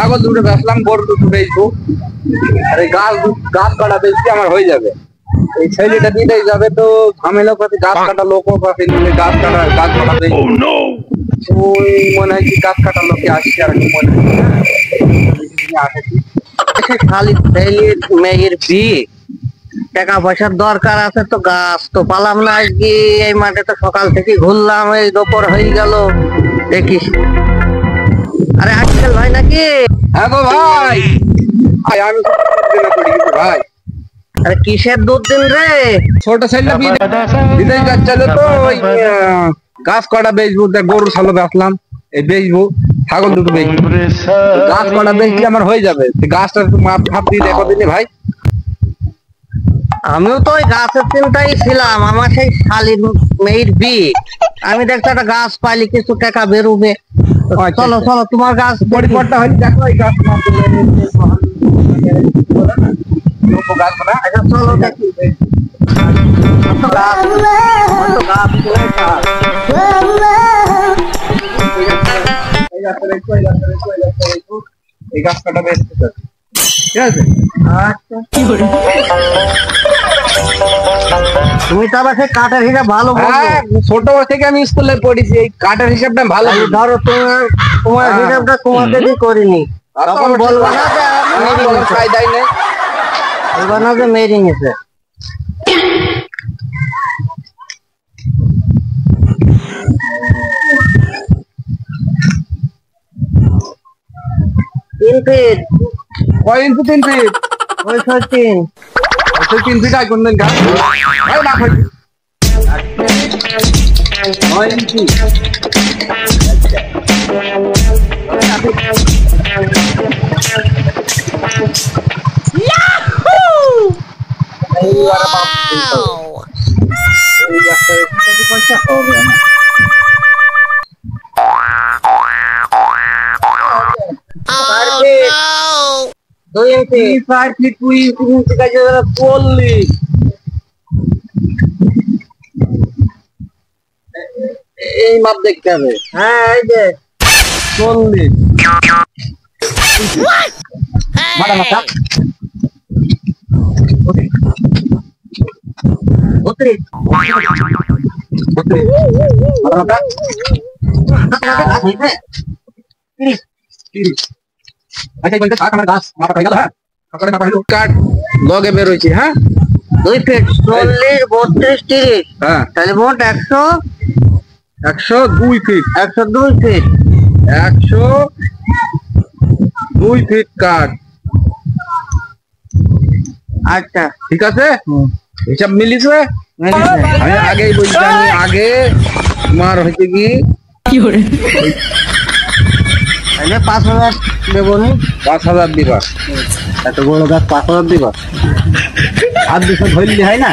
ছাগল দুটো বেচলাম, গরু দুটো বেচবো, আর এই গাছ কাটা বেচতে আমার হয়ে যাবে। এই ছেলেটা দিতেই যাবে তো ঝামেলা পাতি, গাছ কাটা লোক পাতি, গাছ কাটা বেচবো। ওই মনে হয় কি গাছ কাটার লোকে আসছে, আর কি মনে হয় খালি ছেলের মেয়ের বিয়ে, টাকা পয়সার দরকার আছে তো গাছ তো পালাম না। আজকে এই মাঠে তো সকাল থেকে ঘুরলাম, এই দুপুর হয়ে গেল দেখিস। আরে আজকাল ভাই নাকি? হ্যাঁ গো ভাই, আমি ভাই। আরে কিসের দুধ দিন রে? ছোট ছেলেটা বিদেশ যাচ্ছিল তো ওই গাছ কাটা বেচবো, গরু ছাগল বেচলাম, এই বেচবো, ছাগল দুটো বেচবো, গাছ কাটা বেচলে আমার হয়ে যাবে। গাছটা মাপ ফাপ দিয়ে দেখো দিনে ভাই। আমিও তো ওই গাছের চিন্তাই ছিলাম, আমার সেই শালির মেয়ের বিয়ে, আমি দেখছি একটা গাছ পাইলে কিছু টাকা বেরোবে। চলো চলো তোমার গাছ পরিবর্তন হয়নি, দেখো এই গাছ চলো দেখি এই গাছ কাটা বেচতে চাই, ঠিক আছে? আচ্ছা তুমি তো আবার সেই কাঠের হিসাব ভালো বলো। ছোট থেকে আমি স্কুলে পড়েছি, এই কাঠের হিসাবটা ভালো। ধরো তোমার হিসাবটা তোমাকে দিয়ে করিনি, তখন বলবো না যে ফায়দাই নেই, বলবো না যে মেরিং এসে। তিন ফিট। কয় ইঞ্চি? 3 ফিট। ওই 3 3 ফিট আর কোনদিন গাছ ভাই না হয় 9 ইঞ্চি। এই মাপ দেখতে হবে। হ্যাঁ এই যে 40 মাথা মাথা 32 লগে বের হয়েছে। হ্যাঁ 2 ফিট 40 32 30। হ্যাঁ তাহলে মোট 102 ফিট। 102 ফিট। 102 ফিট কাঠ। আচ্ছা ঠিক আছে, হিসাব মিলিছে। আমি আগেই বলছি, আমি আগে তোমার হয়েছে কি 5000 দেবো নি। 5000 দিবা। এত বড় গাছ 5000 দিবা? আর 200 ধরলি হয় না?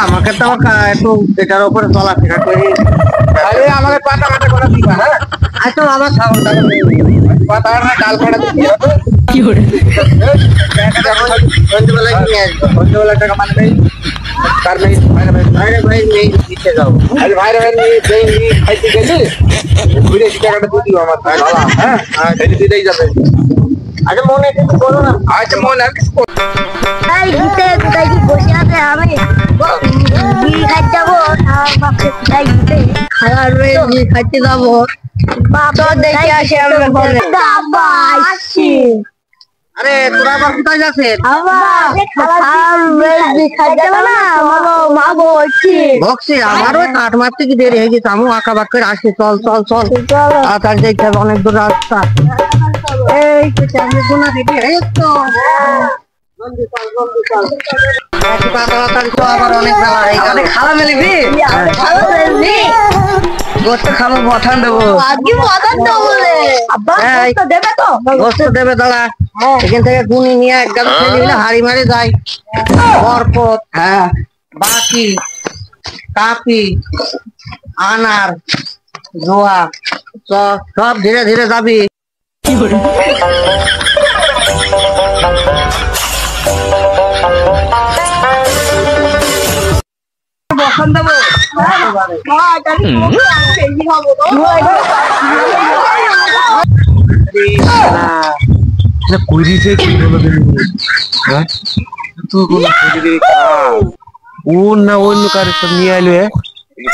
আমাকে তো একটু এটার উপরে চলাফেরা করি, আমাকে পাতা কাটা করে দিবা। হ্যাঁ আচ্ছা বাবা ছাগল পাতা কাটা ডাল কাটা দিতে হবে। সন্ধ্যেবেলায় নিয়ে আসবো। সন্ধ্যেবেলা টাকা মানে নেই, তার নেই ভাইরে ভাই মেয়ে দিতে যাবো। ভাইরে ভাই নিয়ে খাইতে গেলে ঘুরে টাকাটা দিয়ে দিও আমার। হ্যাঁ দিতেই যাবে। আচ্ছা মনে কিছু করো না। আচ্ছা মনে আর কিছু বসে আছে, আমি খাইতে যাবো, খাইতে যাবো, দেখে আসি আরে তোরা আবার কোথায় যাচ্ছেন? বকছি আমারও কাঠ মারতে কি দেরি হয়ে গেছে, আমি আঁকা বাক করে আসি। চল চল চল তাড়াতাড়ি যেতে হবে, অনেক দূর রাস্তা। এই সোনা দিদি তো আবার অনেক বেলা হয়ে গেল। খাওয়া মেলিবি? গোস্ত খাবো, বঠান দেবো। গোস্ত দেবে দাঁড়া, এখান থেকে গুনি নিয়ে একদম হাড়ি মারে যায়। বরকত, হ্যাঁ বাকি কাপি আনার জোয়া সব ধীরে ধীরে যাবি। বসন দেবো কইরিছে কি বলো তুমি? হ্যাঁ তুই কোন কইরি ও না অন্য কার সব নিয়ে আইলো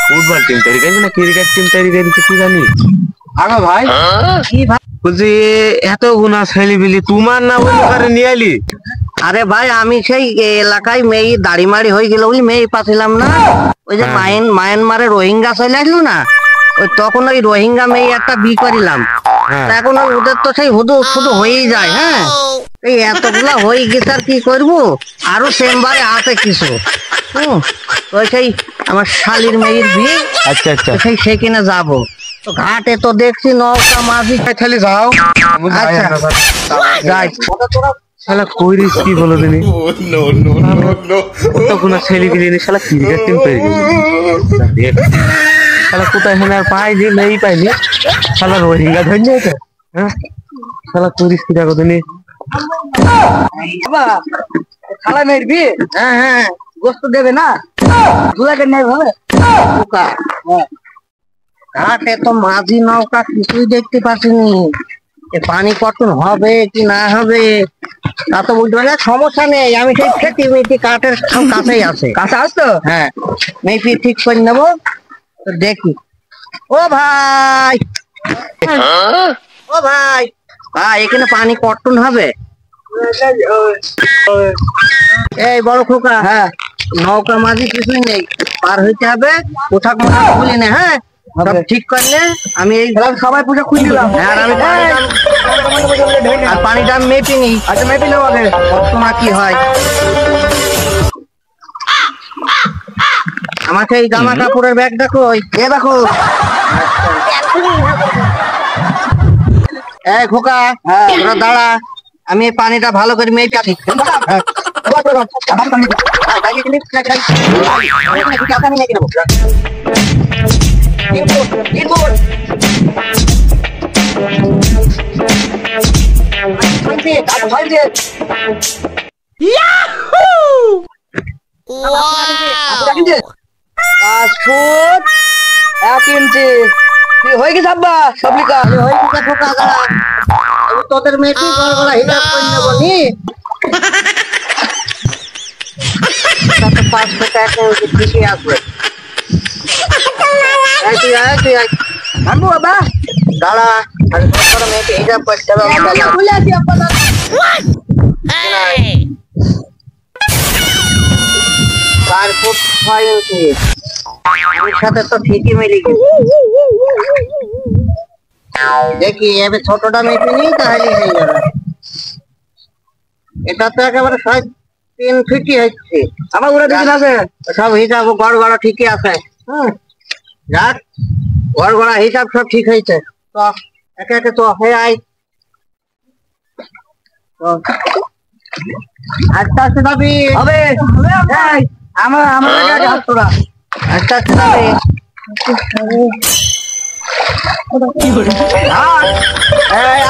ফুটবল টিম তৈরি করেছে না ক্রিকেট টিম তৈরি করেছে কি জানি আগো ভাই কি ভাই? বলছি এত গুণা ছেলেবিলি তোমার না অন্য কারে নিয়ে আইলি? আরে ভাই আমি সেই এলাকায় মেয়ে দাড়ি মাড়ি হয়ে গেল ওই মেয়ে পাচ্ছিলাম না, ওই যে মায়ানমারে রোহিঙ্গা চলে আসলো না, ওই তখন ওই রোহিঙ্গা মেয়ে একটা বি করিলাম। তা এখন ওদের তো সেই শুধু হয়েই যায়। হ্যাঁ, এই এতগুলা হয়ে গেছে আর কি করবো, আরো চেম্বারে আছে কিছু। ওই সেই আমার শালির মেয়ের বিয়ে। আচ্ছা আচ্ছা সেই সেখানে যাবো, তো ঘাটে তো দেখছি নৌকা মাঝি। তাহলে যাও আচ্ছা যাই। শালা কইরিস কি বলো তুমি? কত গুণা ছেলেবিলি নিয়ে শালা ক্রিকেট টিম তৈরি করেছে। শালা কোথায় হেন আর পাইনি নেই পাইনি শালা রোহিঙ্গা ধরে নিয়েছে। হ্যাঁ শালা কইরিস কি দেখো তুমি? বাবা খালা মেয়ের বিয়ে। হ্যাঁ হ্যাঁ, গোস্ত দেবে না, দুলাকে নেই ভাবে নৌকা। ঘাটে তো মাঝি নৌকা কিছুই দেখতে পাচ্ছিনি, পানি কতন হবে কি না হবে তা তো বলতে পারি না। সমস্যা নেই, আমি সেই খেতে মেয়েটি কাঠের কাছেই আছে। কাছে আসতো? হ্যাঁ, মেয়েটি ঠিক করে নেবো, তো দেখি। ও ভাই, ও ভাই, ভাই এখানে পানি কতন হবে? এই বড় খোকা, হ্যাঁ নৌকা মাঝি কিছুই নেই, পার হইতে হবে। পোশাক মোশাক খুলি না, হ্যাঁ সব ঠিক করলে আমি এই সবাই পোশাক খুলে দিলাম। আর আমি পানিটা আমি মেপি নি। আচ্ছা মেপি নেবো আগে, কত কি হয়। আমাকে এই জামা কাপড়ের ব্যাগ দেখো, এ দেখো। এই খোকা, তোরা দাঁড়া, আমি এই পানিটা ভালো করে মেপে আসি। হয়ে গেছে আব্বা, সব লিখা হয়ে গেছে। খোকা দাঁড়া, তোদের মেয়েটি গড়গড়া হিসাব করে নেবো নি। ঠিকই আসবে। বাবা দাঁড়া, মেয়েটি হিসাব করতে হবে। 4 ফুট 6 ইঞ্চি, আমার সাথে তো ঠিকই মিলে গেছে। দেখি এবার ছোটটা মেপে নিই, তাহলে হয়ে যাবে। এটা তো একেবারে 3 ফিটই হচ্ছে। আমার ওরা দিন আছে সব হিসাব গড়গড়া ঠিকই আছে। যাক, গড়গড়া হিসাব সব ঠিক হয়েছে। তো একে একে তো হয়ে আয়। আস্তে আস্তে যাবি হবে। আমার আগে হাত তোরা, আস্তে আস্তে যাবে।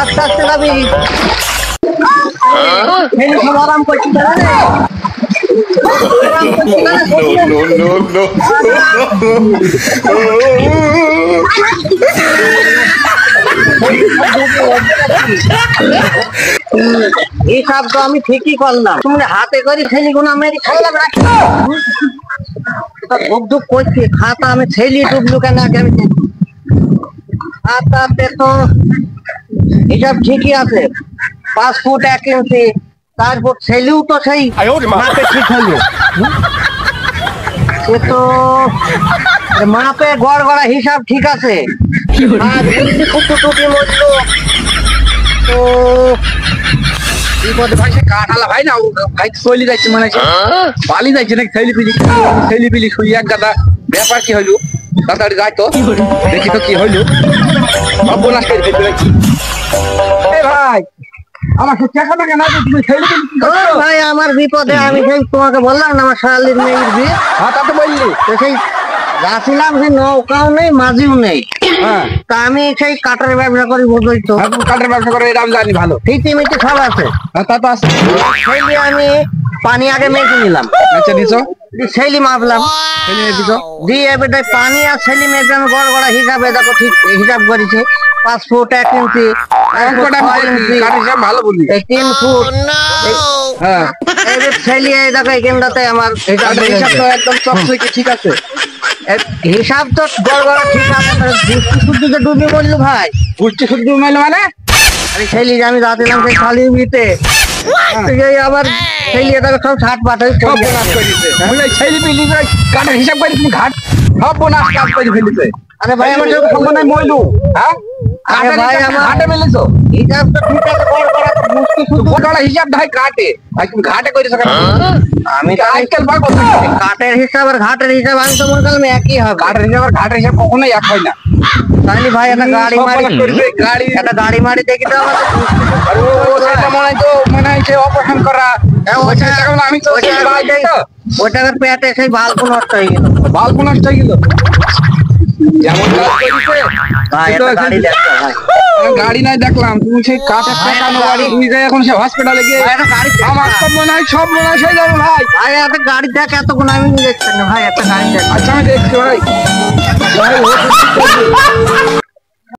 আস্তে আস্তে যাবি, আরাম করছি। হিসাব তো আমি ঠিকই করলাম, তুমি হাতে করে ছেলে গুলো মেরে খাইলাম। ধুক ধুক করছি, খাতা আমি ছেলে ডুবলু কেন আগে আমি খাতাতে তো হিসাব ঠিকই আছে। 5 ফুট 1 ইঞ্চি, তারপর ছেলেও তো সেই মাপে ঠিক হলো। সে তো মাপে গড়গড়া হিসাব ঠিক আছে। আর কুটু টুটি মরলো তো বিপদে ভাই, সে কাঠালা ভাই না ভাই চলে যাচ্ছে, মানে পালি যাচ্ছে নাকি ছেলে পিলি শুই এক গাদা। ব্যাপার কি হইলো তাড়াতাড়ি যাই তো, দেখি তো কি হইলো। সব বোনাস করে ফেলতে নাকি ভাই? আমার টাকা টাকা না তুমি ছেলে ভাই, আমার বিপদে আমি সেই তোমাকে বললাম না, আমার শালির মেয়ের বিয়ে। হ্যাঁ তা তো বললি, তো সেই যাচ্ছিলাম, সেই নৌকাও নেই মাঝিও নেই। হ্যাঁ তা আমি সেই কাঠের ব্যবসা করি, বোঝই তো। কাঠের ব্যবসা করে এটা আমি জানি ভালো। ঠিকই মিটি সব আছে। তা তো আছে। সেই দিয়ে আমি পানি আগে মেপে নিলাম। আচ্ছা নিছো, ছেলি মাপলাম, ছেলে দিছো দিয়ে বেটা পানি আর ছেলি মেপে আমি গড়গড়া হিসাবে দেখো ঠিক হিসাব করেছে। 5 ফুট 1 ইঞ্চি, অঙ্কটা হয় কি? কাঠের হিসাব ভালো বলি। এই 3 ফুট হ্যাঁ, এই যে ছেলে এই দেখো এখানটাতে আমার হিসাব কাঠের হিসাব তো একদম চকচকে ঠিক আছে। হিসাব তো গড়গড় ঠিক আছে, বুঝতে শুদ্ধ যে ডুবে বললো ভাই। পুষ্টি শুদ্ধ মেলে মানে? আরে ছেলে যে আমি যাচ্ছিলাম সেই খালি বিতে, এই আবার ছেলে দেখো সব ছাট পাট হয়ে সব পড়ে বোনাস গেছে। করে দিছে। তাহলে ছেলে পিলি করে কাঠের হিসাব করে তুমি ঘাট সব বোনাস কাজ করে ফেলিছে। আরে ভাই আমার সব সম্মান মইলু, হ্যাঁ? আরে কাঠের ভাই, হিসাব আমার- ঘাটে মেলেছো। হিসাব তো ঠিক আছে গড়গড় বুঝতে শুদ্ধ। গোটাটা হিসাব ভাই কাটে। ভাই তুমি ঘাটে করেছো কেন? আমি তো আজকাল ভাই কথা কাঠের হিসাব আর ঘাটের হিসাব আমি তো মনে করলাম একই হবে। কাঠের হিসাব আর ঘাটের হিসাব কখনোই এক হয় না। তাহলে ভাই একটা গাড়ি সব মারি বোনাস করেছে, গাড়ি একটা গাড়ি মারি দেখি তো আমার তো বুঝতে শুদ্ধ। আর সেটা মনে হয় যে অপারেশন করা। ওই চিন্তা করলাম আমি তো সেই ভাই তো ওইটার পেটে সেই বাল্ব নষ্ট হয়ে গেল। বাল্ব নষ্ট হয়ে গেল। যেমন কাজ করেছে। ভাই কিন্তু একটা গাড়ি দেখো ভাই। গাড়ি নাই দেখলাম, তুমি সেই কাঠের টাকানো গাড়ি তুমি যাই এখন সে হসপিটালে গিয়ে ভাই একটা গাড়ি দেখ আমার না। তো মনে হয় সব মনে হয় হয়ে যাবে ভাই। ভাই একটা গাড়ি দেখ, এতক্ষণ আমি নিয়ে যাচ্ছি না ভাই, একটা গাড়ি দেখ। আচ্ছা আমি দেখছি ভাই। ভাই, ও তো ঠিক আছে।